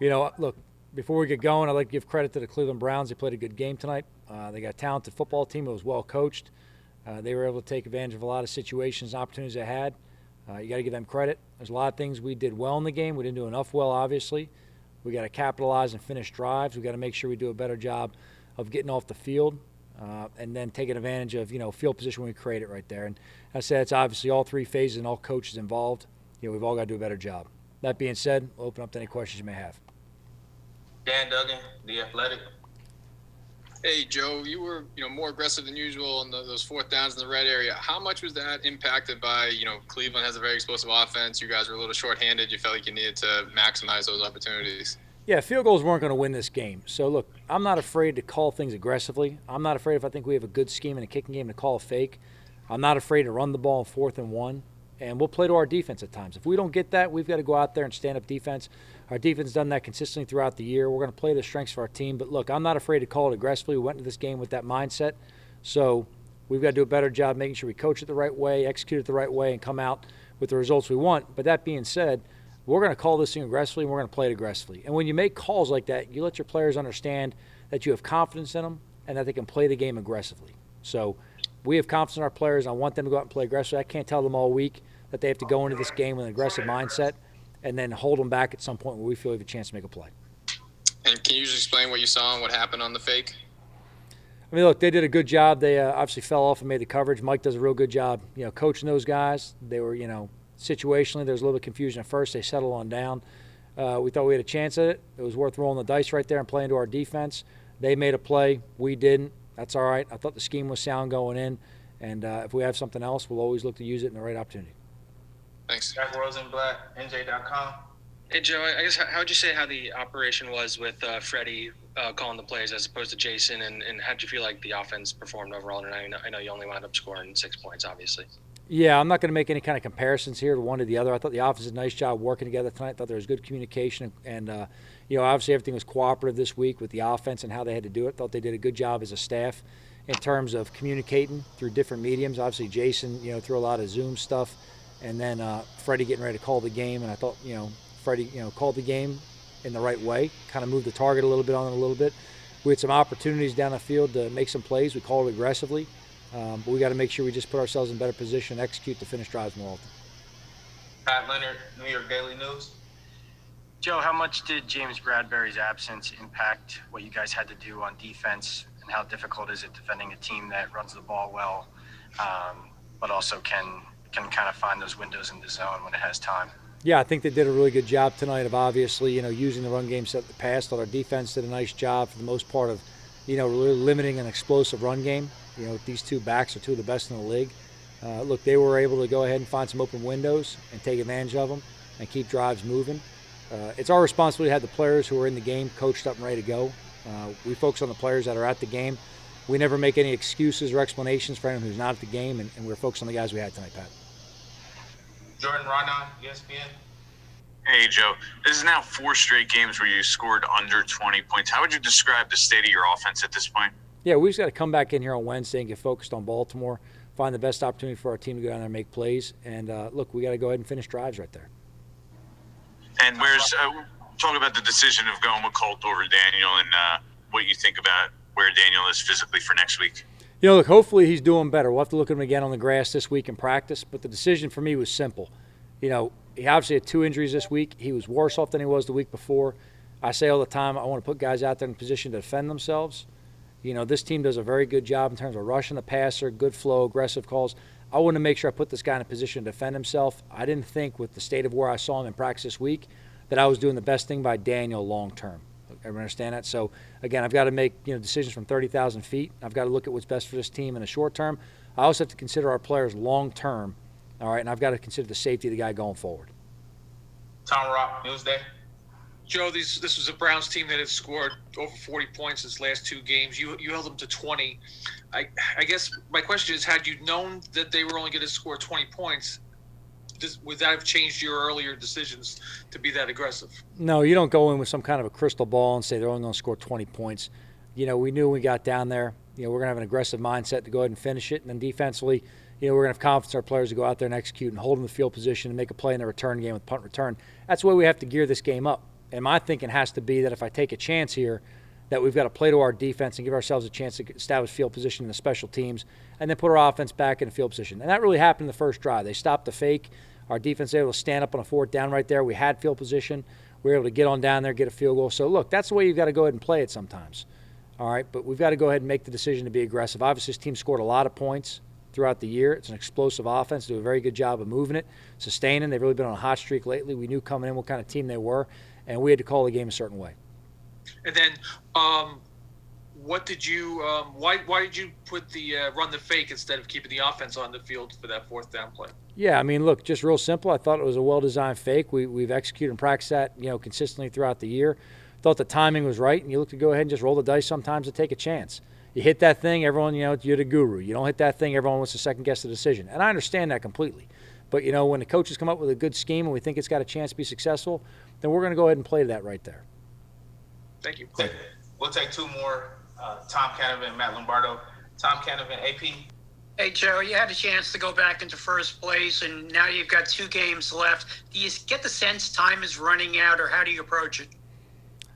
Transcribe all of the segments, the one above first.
Look, before we get going, I'd like to give credit to the Cleveland Browns. They played a good game tonight. They got a talented football team. It was well coached. They were able to take advantage of a lot of situations and opportunities they had. You got to give them credit. There's a lot of things we did well in the game. We didn't do enough well, obviously. We got to capitalize and finish drives. We got to make sure we do a better job of getting off the field and then taking advantage of, field position when we create it right there. And I said it's obviously all three phases and all coaches involved. We've all got to do a better job. That being said, we'll open up to any questions you may have. Dan Duggan, The Athletic. Hey, Joe, you were, more aggressive than usual in those fourth downs in the red area. How much was that impacted by, Cleveland has a very explosive offense. You guys were a little shorthanded. You felt like you needed to maximize those opportunities. Yeah, field goals weren't going to win this game. So, look, I'm not afraid to call things aggressively. I'm not afraid if I think we have a good scheme in a kicking game to call a fake. I'm not afraid to run the ball in 4th and 1. And we'll play to our defense at times. If we don't get that, we've got to go out there and stand up defense. Our defense has done that consistently throughout the year. We're going to play the strengths of our team. But, look, I'm not afraid to call it aggressively. We went into this game with that mindset. So we've got to do a better job making sure we coach it the right way, execute it the right way, and come out with the results we want. But that being said, we're going to call this thing aggressively, and we're going to play it aggressively. And when you make calls like that, you let your players understand that you have confidence in them and that they can play the game aggressively. So we have confidence in our players. I want them to go out and play aggressively. I can't tell them all week that they have to go into this game with an aggressive mindset and then hold them back at some point where we feel we have a chance to make a play. And can you just explain what you saw and what happened on the fake? I mean, look, they did a good job. They obviously fell off and made the coverage. Mike does a real good job, coaching those guys. They were, situationally, there was a little bit of confusion at first. They settled on down. We thought we had a chance at it. It was worth rolling the dice right there and playing to our defense. They made a play. We didn't. That's all right. I thought the scheme was sound going in. And if we have something else, we'll always look to use it in the right opportunity. Thanks. Jack Rosenblatt, NJ.com. Hey, Joe, I guess how would you say how the operation was with Freddie calling the plays as opposed to Jason, and how did you feel like the offense performed overall? And I know you only wound up scoring 6 points, obviously. Yeah, I'm not going to make any kind of comparisons here to one to the other. I thought the offense did a nice job working together tonight. I thought there was good communication, and obviously everything was cooperative this week with the offense and how they had to do it. Thought they did a good job as a staff in terms of communicating through different mediums. Obviously, Jason, through a lot of Zoom stuff. And then Freddie getting ready to call the game, and I thought, Freddie, called the game in the right way, kind of moved the target a little bit on it a little bit. We had some opportunities down the field to make some plays. We called it aggressively, but we got to make sure we just put ourselves in better position and execute to finish drives more often. Pat Leonard, New York Daily News. Joe, how much did James Bradbury's absence impact what you guys had to do on defense, and how difficult is it defending a team that runs the ball well, but also can kind of find those windows in the zone when it has time? Yeah, I think they did a really good job tonight of obviously, using the run game set the pass. Thought our defense did a nice job for the most part of, really limiting an explosive run game. These two backs are two of the best in the league. Look, they were able to go ahead and find some open windows and take advantage of them and keep drives moving. It's our responsibility to have the players who are in the game coached up and ready to go. We focus on the players that are at the game. We never make any excuses or explanations for anyone who's not at the game, and we're focused on the guys we had tonight, Pat. Jordan Rana, ESPN. Hey, Joe. This is now 4 straight games where you scored under 20 points. How would you describe the state of your offense at this point? Yeah, we just got to come back in here on Wednesday and get focused on Baltimore, find the best opportunity for our team to go down there and make plays. And, look, we got to go ahead and finish drives right there. And talk about the decision of going with Colt over Daniel and what you think about where Daniel is physically for next week. Look, hopefully he's doing better. We'll have to look at him again on the grass this week in practice. But the decision for me was simple. He obviously had 2 injuries this week. He was worse off than he was the week before. I say all the time, I want to put guys out there in a position to defend themselves. This team does a very good job in terms of rushing the passer, good flow, aggressive calls. I want to make sure I put this guy in a position to defend himself. I didn't think with the state of where I saw him in practice this week that I was doing the best thing by Daniel long term. Everyone understand that? So, again, I've got to make decisions from 30,000 feet. I've got to look at what's best for this team in the short term. I also have to consider our players long term, all right, and I've got to consider the safety of the guy going forward. Tom Rock, Newsday. Joe, this was a Browns team that had scored over 40 points its last 2 games. You held them to 20. I guess my question is, had you known that they were only going to score 20 points, would that have changed your earlier decisions to be that aggressive? No, you don't go in with some kind of a crystal ball and say they're only going to score 20 points. We knew when we got down there, we're going to have an aggressive mindset to go ahead and finish it. And then defensively, we're going to have confidence in our players to go out there and execute and hold them in the field position and make a play in the return game with punt return. That's the way we have to gear this game up. And my thinking has to be that if I take a chance here, that we've got to play to our defense and give ourselves a chance to establish field position in the special teams and then put our offense back in the field position. And that really happened in the first drive. They stopped the fake. Our defense was able to stand up on a fourth down right there. We had field position. We were able to get on down there, get a field goal. So, look, that's the way you've got to go ahead and play it sometimes. All right, but we've got to go ahead and make the decision to be aggressive. Obviously, this team scored a lot of points throughout the year. It's an explosive offense. Do a very good job of moving it, sustaining. They've really been on a hot streak lately. We knew coming in what kind of team they were, and we had to call the game a certain way. And then, what did you? Why did you put the run the fake instead of keeping the offense on the field for that fourth down play? Yeah, I mean, look, just real simple. I thought it was a well-designed fake. We've executed and practiced that, consistently throughout the year. Thought the timing was right, and you look to go ahead and just roll the dice sometimes to take a chance. You hit that thing, everyone, you're the guru. You don't hit that thing, everyone wants to second-guess the decision. And I understand that completely. But, when the coaches come up with a good scheme and we think it's got a chance to be successful, then we're going to go ahead and play to that right there. Thank you. We'll take two more. Tom Canavan and Matt Lombardo. Tom Canavan, AP. Hey, Joe, you had a chance to go back into first place, and now you've got 2 games left. Do you get the sense time is running out, or how do you approach it?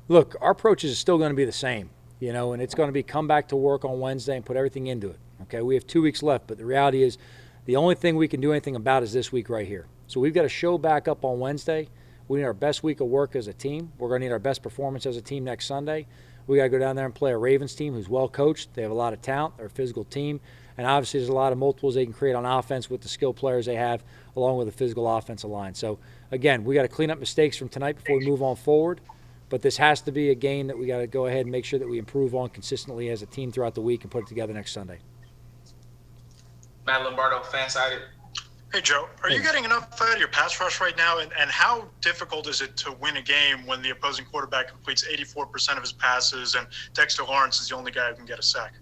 Look, our approach is still going to be the same, and it's going to be come back to work on Wednesday and put everything into it. Okay, we have 2 weeks left, but the reality is the only thing we can do anything about is this week right here. So we've got to show back up on Wednesday. We need our best week of work as a team. We're going to need our best performance as a team next Sunday. We got to go down there and play a Ravens team who's well coached. They have a lot of talent. They're a physical team. And obviously there's a lot of multiples they can create on offense with the skilled players they have, along with the physical offensive line. So, again, we got to clean up mistakes from tonight before we move on forward. But this has to be a game that we got to go ahead and make sure that we improve on consistently as a team throughout the week and put it together next Sunday. Matt Lombardo, fan-sided. Hey, Joe, are you getting enough out of your pass rush right now? And how difficult is it to win a game when the opposing quarterback completes 84% of his passes and Dexter Lawrence is the only guy who can get a sack?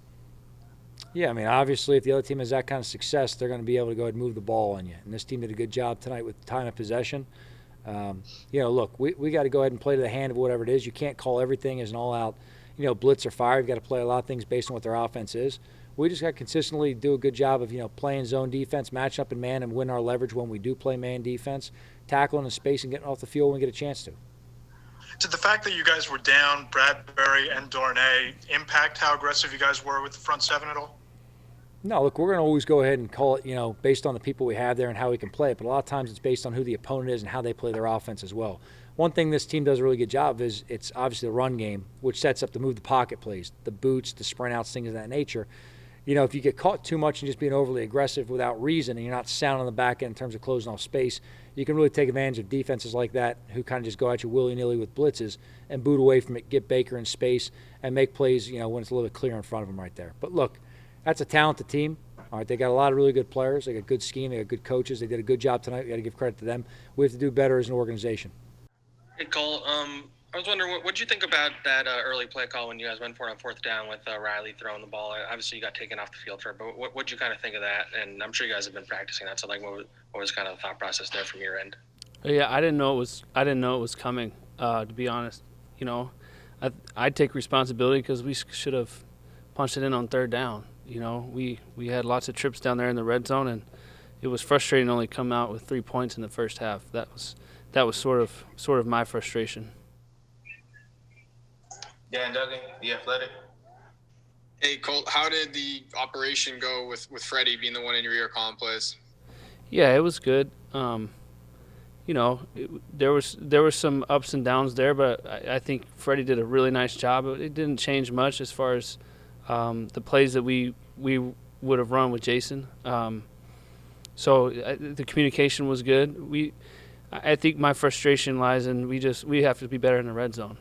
Yeah, I mean, obviously, if the other team has that kind of success, they're going to be able to go ahead and move the ball on you. And this team did a good job tonight with time of possession. Look, we got to go ahead and play to the hand of whatever it is. You can't call everything as an all-out, blitz or fire. You've got to play a lot of things based on what their offense is. We just got to consistently do a good job of, playing zone defense, matching up in man, and win our leverage when we do play man defense, tackling in space and getting off the field when we get a chance to. Did the fact that you guys were down Bradbury and Darnay impact how aggressive you guys were with the front seven at all? No, look, we're going to always go ahead and call it, based on the people we have there and how we can play it. But a lot of times it's based on who the opponent is and how they play their offense as well. One thing this team does a really good job of is it's obviously the run game, which sets up the move the pocket plays, the boots, the sprint outs, things of that nature. If you get caught too much and just being overly aggressive without reason and you're not sound on the back end in terms of closing off space, you can really take advantage of defenses like that who kind of just go at you willy-nilly with blitzes and boot away from it, get Baker in space, and make plays, when it's a little bit clear in front of them right there. But look, that's a talented team. All right, they got a lot of really good players. They got good scheme. They got good coaches. They did a good job tonight. We got to give credit to them. We have to do better as an organization. Hey, Cole, I was wondering, what did you think about that early play call when you guys went for it on fourth down with Riley throwing the ball? Obviously, you got taken off the field for it, but what did you kind of think of that? And I'm sure you guys have been practicing that. So, what was kind of the thought process there from your end? Yeah, I didn't know it was coming. To be honest, I'd take responsibility because we should have punched it in on third down. We had lots of trips down there in the red zone, and it was frustrating to only come out with 3 points in the first half. That was sort of my frustration. Dan Duggan, The Athletic. Hey, Colt, how did the operation go with Freddie being the one in your ear calling plays? Yeah, it was good. There was some ups and downs there, but I think Freddie did a really nice job. It didn't change much as far as the plays that we would have run with Jason. So the communication was good. I think my frustration lies in we have to be better in the red zone.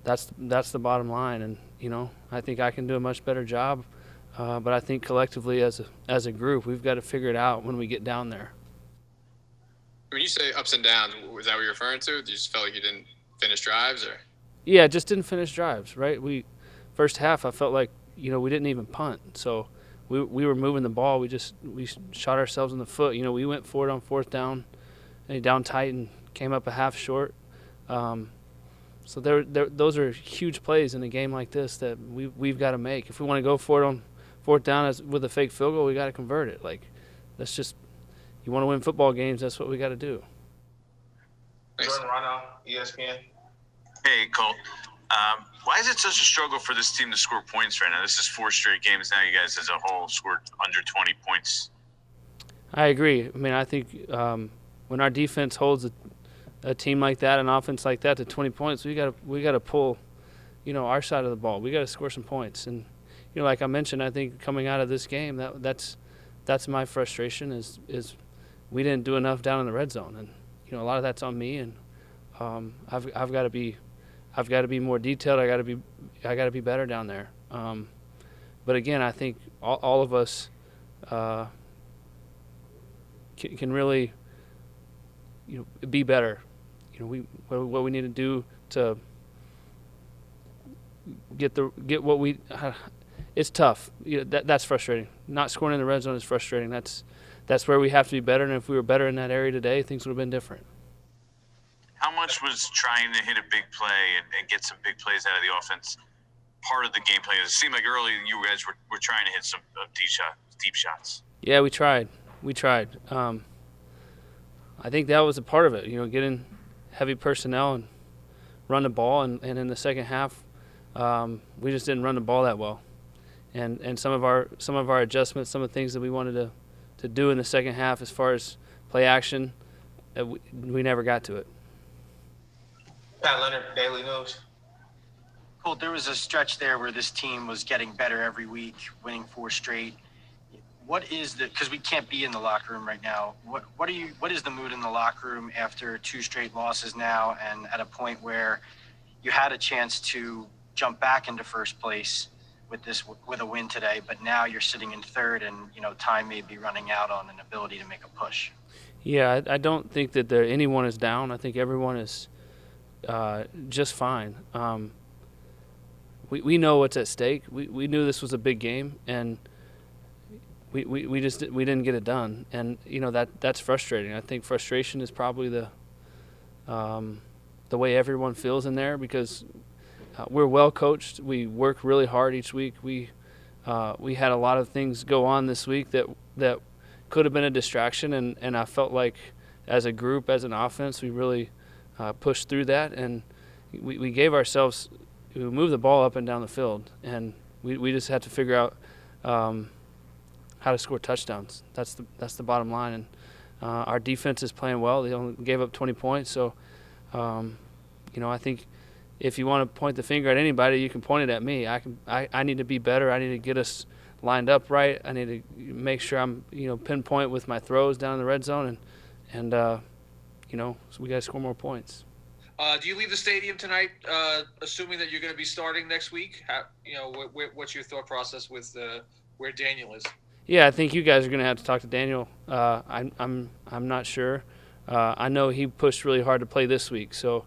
That's the bottom line, and I think I can do a much better job. But I think collectively as a group, we've got to figure it out when we get down there. When you say ups and downs, was that what you're referring to? You just felt like you didn't finish drives, or? Yeah, just didn't finish drives. Right. First half, I felt like we didn't even punt. So we were moving the ball. We shot ourselves in the foot. We went for it on fourth down, and down tight and came up a half short. So those are huge plays in a game like this that we've got to make. If we want to go for it on fourth down with a fake field goal, we got to convert it. That's just, you want to win football games, that's what we got to do. Thanks. Jordan Rano, ESPN. Hey, Colt. Why is it such a struggle for this team to score points right now? This is 4 straight games now. You guys as a whole scored under 20 points. I agree. I mean, I think when our defense holds a team like that, an offense like that, to 20 points, we got to pull, our side of the ball. We got to score some points. And like I mentioned, I think coming out of this game, that's my frustration is we didn't do enough down in the red zone, and a lot of that's on me. And I've got to be more detailed. I got to be better down there. But again, I think all of us can really be better. What we need to do to get what we. It's tough. That's frustrating. Not scoring in the red zone is frustrating. That's where we have to be better. And if we were better in that area today, things would have been different. How much was trying to hit a big play and get some big plays out of the offense part of the game plan? It seemed like early you guys were trying to hit some deep shots. Yeah, we tried. I think that was a part of it. Getting heavy personnel and run the ball, and in the second half, we just didn't run the ball that well. And some of our adjustments, some of the things that we wanted to do in the second half as far as play action, we never got to it. Pat Leonard, Daily News. Colt, there was a stretch there where this team was getting better every week, winning 4 straight. What is because we can't be in the locker room right now. What is the mood in the locker room after 2 straight losses now, and at a point where you had a chance to jump back into first place with a win today, but now you're sitting in third, and time may be running out on an ability to make a push? Yeah, I don't think that anyone is down. I think everyone is just fine. We know what's at stake. We knew this was a big game, and we didn't get it done, and that's frustrating. I think frustration is probably the way everyone feels in there, because we're well coached. We work really hard each week. We had a lot of things go on this week that could have been a distraction, and I felt like as a group, as an offense, we really pushed through that, and we gave ourselves. We moved the ball up and down the field, and we just had to figure out how to score touchdowns. That's the bottom line, and our defense is playing well. They only gave up 20 points, so I think if you want to point the finger at anybody, you can point it at me. I need to be better. I need to get us lined up right. I need to make sure I'm pinpoint with my throws down in the red zone, and so we got to score more points. Do you leave the stadium tonight, assuming that you're going to be starting next week? What's your thought process with where Daniel is? Yeah, I think you guys are going to have to talk to Daniel. I'm not sure. I know he pushed really hard to play this week, so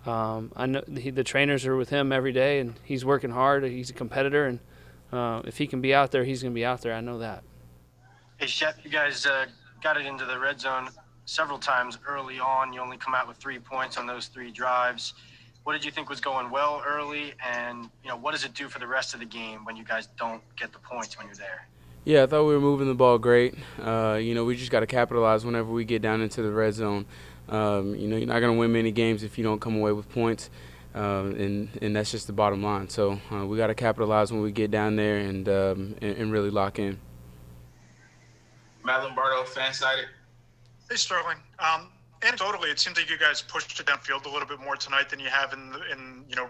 I know the trainers are with him every day, and he's working hard. He's a competitor, and if he can be out there, he's going to be out there. I know that. Hey, Shep, you guys got it into the red zone several times early on. You only come out with 3 points on those 3 drives. What did you think was going well early, and what does it do for the rest of the game when you guys don't get the points when you're there? Yeah, I thought we were moving the ball great. We just got to capitalize whenever we get down into the red zone. You're not going to win many games if you don't come away with points, and that's just the bottom line. So we got to capitalize when we get down there and really lock in. Matt Lombardo, fan-sided. Hey, Sterling. Anecdotally, it seems like you guys pushed it downfield a little bit more tonight than you have in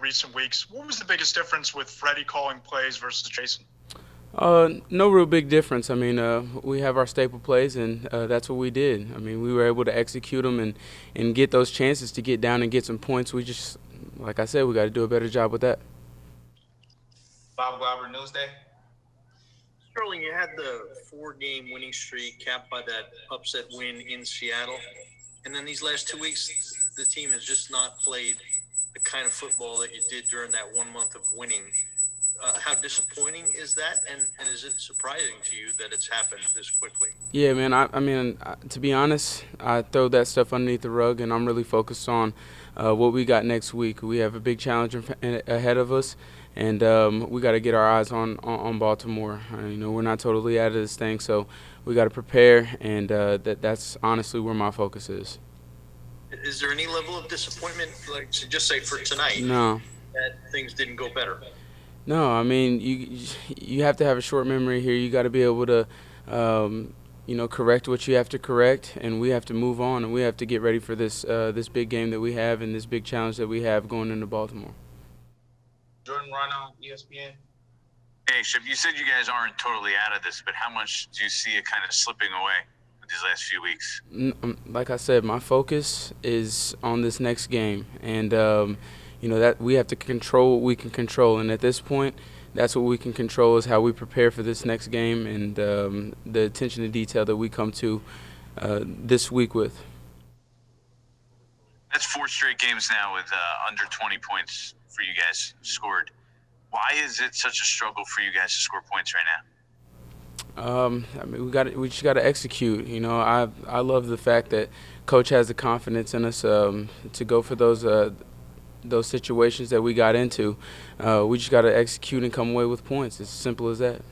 recent weeks. What was the biggest difference with Freddie calling plays versus Jason? No real big difference. I mean, we have our staple plays, and that's what we did. I mean, we were able to execute them and get those chances to get down and get some points. We just, like I said, we got to do a better job with that. Bob Glauber, Newsday. Sterling, you had the 4-game winning streak capped by that upset win in Seattle. And then these last 2 weeks, the team has just not played the kind of football that you did during that 1 month of winning. How disappointing is that, and is it surprising to you that it's happened this quickly? Yeah, man, I mean, to be honest, I throw that stuff underneath the rug, and I'm really focused on what we got next week. We have a big challenge ahead of us, and we got to get our eyes on Baltimore. We're not totally out of this thing, so we got to prepare, and that's honestly where my focus is. Is there any level of disappointment, like so just say for tonight, No. that things didn't go better? No, I mean you have to have a short memory here. You got to be able to, correct what you have to correct, and we have to move on, and we have to get ready for this big game that we have and this big challenge that we have going into Baltimore. Jordan Ryan, ESPN. Hey, Shep, you said you guys aren't totally out of this, but how much do you see it kind of slipping away with these last few weeks? Like I said, my focus is on this next game, and that we have to control what we can control, and at this point, that's what we can control is how we prepare for this next game and the attention to detail that we come to this week with. That's 4 straight games now with under 20 points for you guys scored. Why is it such a struggle for you guys to score points right now? We just got to execute. I love the fact that Coach has the confidence in us to go for those situations that we got into. We just got to execute and come away with points. It's as simple as that.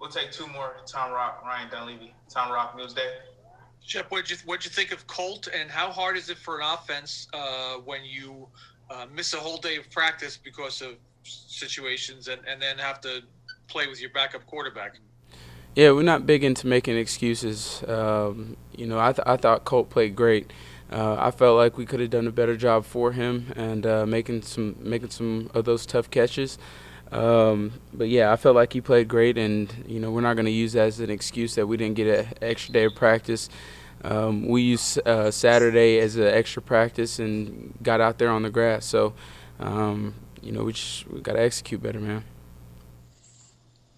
We'll take 2 more. Tom Rock, Ryan Dunleavy. Tom Rock, Newsday. Shep, what'd you think of Colt, and how hard is it for an offense when you miss a whole day of practice because of situations and then have to play with your backup quarterback? Yeah, we're not big into making excuses. I thought Colt played great. I felt like we could have done a better job for him and making some of those tough catches. But yeah, I felt like he played great, and we're not going to use that as an excuse that we didn't get an extra day of practice. We used Saturday as an extra practice and got out there on the grass. So, we got to execute better, man.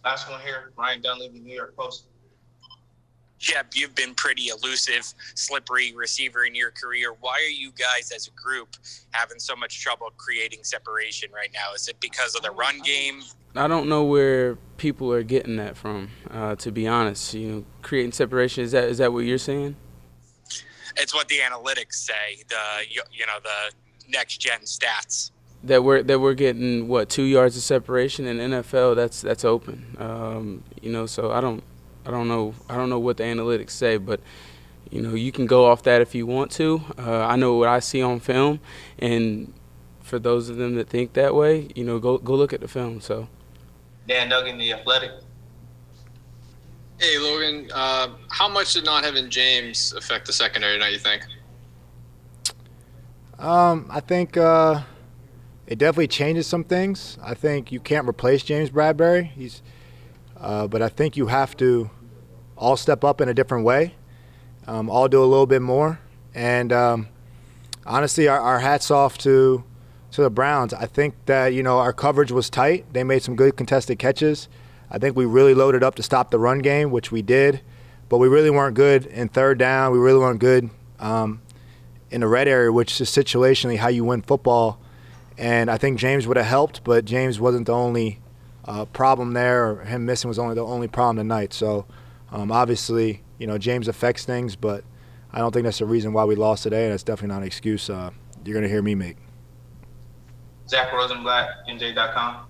Last one here, Ryan Dunleavy, New York Post. Jeb, you've been pretty elusive, slippery receiver in your career. Why are you guys as a group having so much trouble creating separation right now? Is it because of the run game? I don't know where people are getting that from, to be honest. Creating separation, is that what you're saying? It's what the analytics say, the next-gen stats. That we're getting, 2 yards of separation in NFL, that's open. So I don't know what the analytics say, but you can go off that if you want to. I know what I see on film, and for those of them that think that way, go look at the film. So, Dan Duggan, The Athletic. Hey, Logan, how much did not having James affect the secondary tonight, you think? I think it definitely changes some things. I think you can't replace James Bradbury. But I think you have to all step up in a different way, all do a little bit more. And honestly, our hats off to the Browns. I think that, our coverage was tight. They made some good contested catches. I think we really loaded up to stop the run game, which we did. But we really weren't good in third down. We really weren't good in the red area, which is situationally how you win football. And I think James would have helped, but James wasn't the only problem there, or him missing was only the only problem tonight. So obviously, James affects things, but I don't think that's the reason why we lost today, and it's definitely not an excuse you're going to hear me make. Zach Rosenblatt, NJ.com.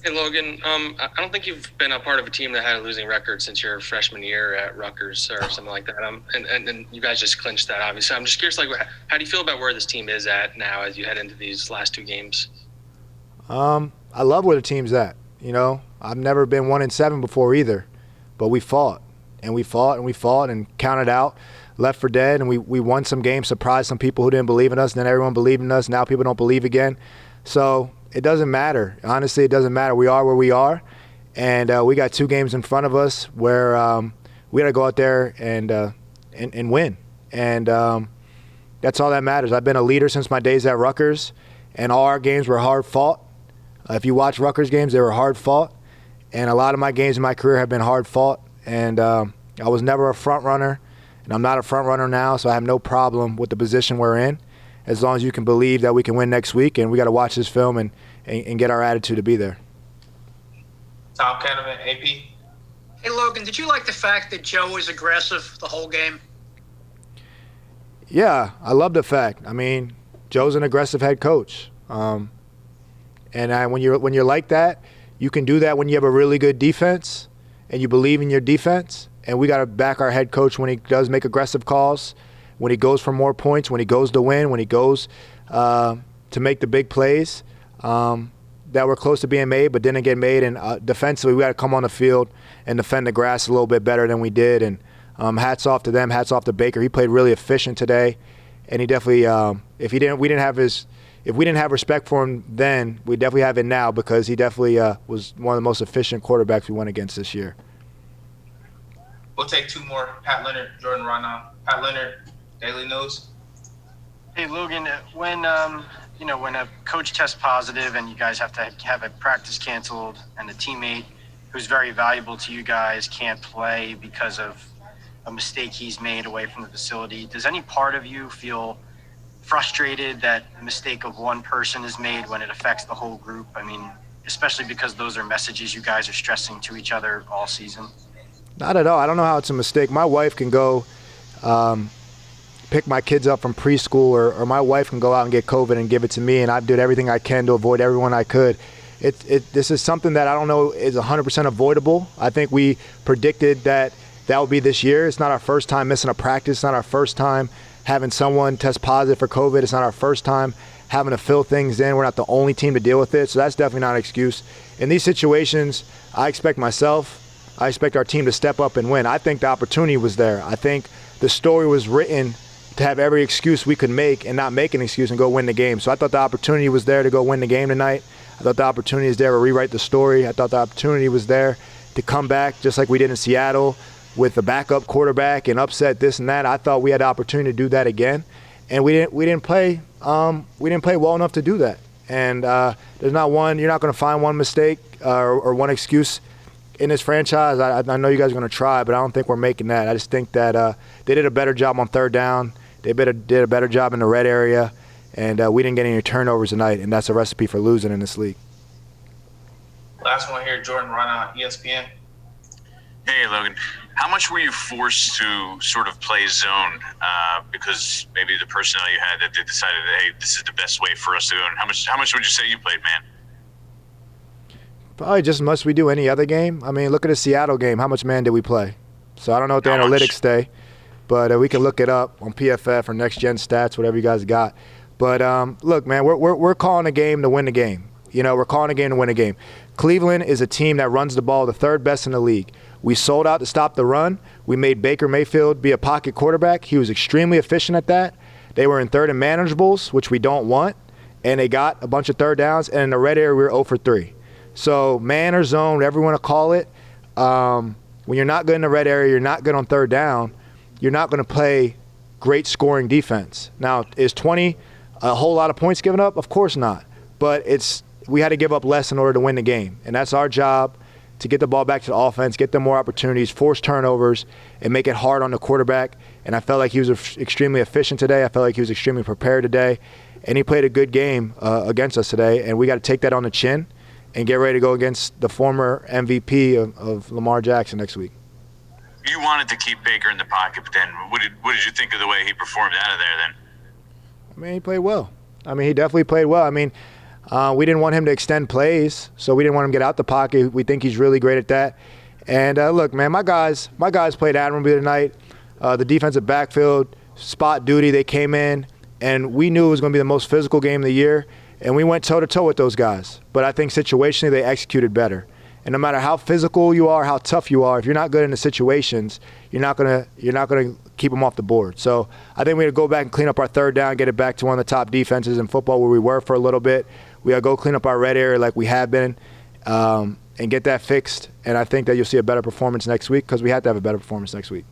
Hey, Logan, I don't think you've been a part of a team that had a losing record since your freshman year at Rutgers or something like that. And you guys just clinched that, obviously. I'm just curious, how do you feel about where this team is at now as you head into these last 2 games? I love where the team's at. I've never been 1-7 before either, but we fought and we fought and we fought and counted out, left for dead, and we won some games, surprised some people who didn't believe in us, and then everyone believed in us. Now people don't believe again. So it doesn't matter. Honestly, it doesn't matter. We are where we are, and we got 2 games in front of us where we got to go out there and win. And that's all that matters. I've been a leader since my days at Rutgers, and all our games were hard fought. If you watch Rutgers games, they were hard fought, and a lot of my games in my career have been hard fought. And I was never a front runner, and I'm not a front runner now, so I have no problem with the position we're in, as long as you can believe that we can win next week. And we got to watch this film and get our attitude to be there. Tom Kenneman, AP. Hey, Logan, did you like the fact that Joe was aggressive the whole game? Yeah, I love the fact. I mean, Joe's an aggressive head coach. And when you're like that, you can do that when you have a really good defense and you believe in your defense. And we got to back our head coach when he does make aggressive calls, when he goes for more points, when he goes to win, when he goes to make the big plays that were close to being made but didn't get made. And defensively, we got to come on the field and defend the grass a little bit better than we did. And hats off to them, hats off to Baker. He played really efficient today, and he definitely if we didn't have respect for him then, we definitely have it now, because he definitely was one of the most efficient quarterbacks we went against this year. We'll take two more. Pat Leonard, Jordan Ryan. Pat Leonard, Daily News. Hey Logan, when when a coach tests positive and you guys have to have a practice canceled, and a teammate who's very valuable to you guys can't play because of a mistake he's made away from the facility, does any part of you feel frustrated that a mistake of one person is made when it affects the whole group? I mean, especially because those are messages you guys are stressing to each other all season. Not at all. I don't know how it's a mistake. My wife can go pick my kids up from preschool, or my wife can go out and get COVID and give it to me, and I did everything I can to avoid everyone I could. This is something that I don't know is 100% avoidable. I think we predicted that would be this year. It's not our first time missing a practice. It's not our first time having someone test positive for COVID. It's not our first time having to fill things in. We're not the only team to deal with it, so that's definitely not an excuse. In these situations, I expect our team to step up and win. I think the opportunity was there. I think the story was written to have every excuse we could make and not make an excuse and go win the game. So I thought the opportunity was there to go win the game tonight. I thought the opportunity was there to rewrite the story. I thought the opportunity was there to come back just like we did in Seattle with the backup quarterback and upset this and that. I thought we had the opportunity to do that again, and we didn't play well enough to do that. And there's not one. You're not going to find one mistake or one excuse in this franchise. I know you guys are going to try, but I don't think we're making that. I just think that they did a better job on third down. They did a better job in the red area, and we didn't get any turnovers tonight, and that's a recipe for losing in this league. Last one here, Jordan Ryan, ESPN. Hey, Logan. How much were you forced to sort of play zone because maybe the personnel you had that they decided, hey, this is the best way for us to go? And how much would you say you played, man? Probably just as much as we do any other game. I mean, look at the Seattle game. How much man did we play? So I don't know what the analytics say, but we can look it up on PFF or Next Gen Stats, whatever you guys got. But look, man, we're calling a game to win the game. We're calling a game to win a game. Cleveland is a team that runs the ball the third best in the league. We sold out to stop the run. We made Baker Mayfield be a pocket quarterback. He was extremely efficient at that. They were in third and manageables, which we don't want, and they got a bunch of third downs. And in the red area, we were 0 for 3. So man or zone, whatever you want to call it, when you're not good in the red area, you're not good on third down, you're not going to play great scoring defense. Now, is 20 a whole lot of points given up? Of course not. But we had to give up less in order to win the game. And that's our job, to get the ball back to the offense, get them more opportunities, force turnovers, and make it hard on the quarterback. And I felt like he was extremely efficient today. I felt like he was extremely prepared today. And he played a good game against us today. And we got to take that on the chin and get ready to go against the former MVP of Lamar Jackson next week. You wanted to keep Baker in the pocket, but then what did you think of the way he performed out of there then? I mean, he played well. I mean, he definitely played well. I mean, we didn't want him to extend plays, so we didn't want him to get out the pocket. We think he's really great at that. And look, man, my guys played admirably tonight. The defensive backfield, spot duty, they came in, and we knew it was going to be the most physical game of the year, and we went toe-to-toe with those guys. But I think situationally they executed better. And no matter how physical you are, how tough you are, if you're not good in the situations, you're not gonna keep them off the board. So I think we got to go back and clean up our third down, get it back to one of the top defenses in football where we were for a little bit. We got to go clean up our red area like we have been and get that fixed. And I think that you'll see a better performance next week, because we have to have a better performance next week.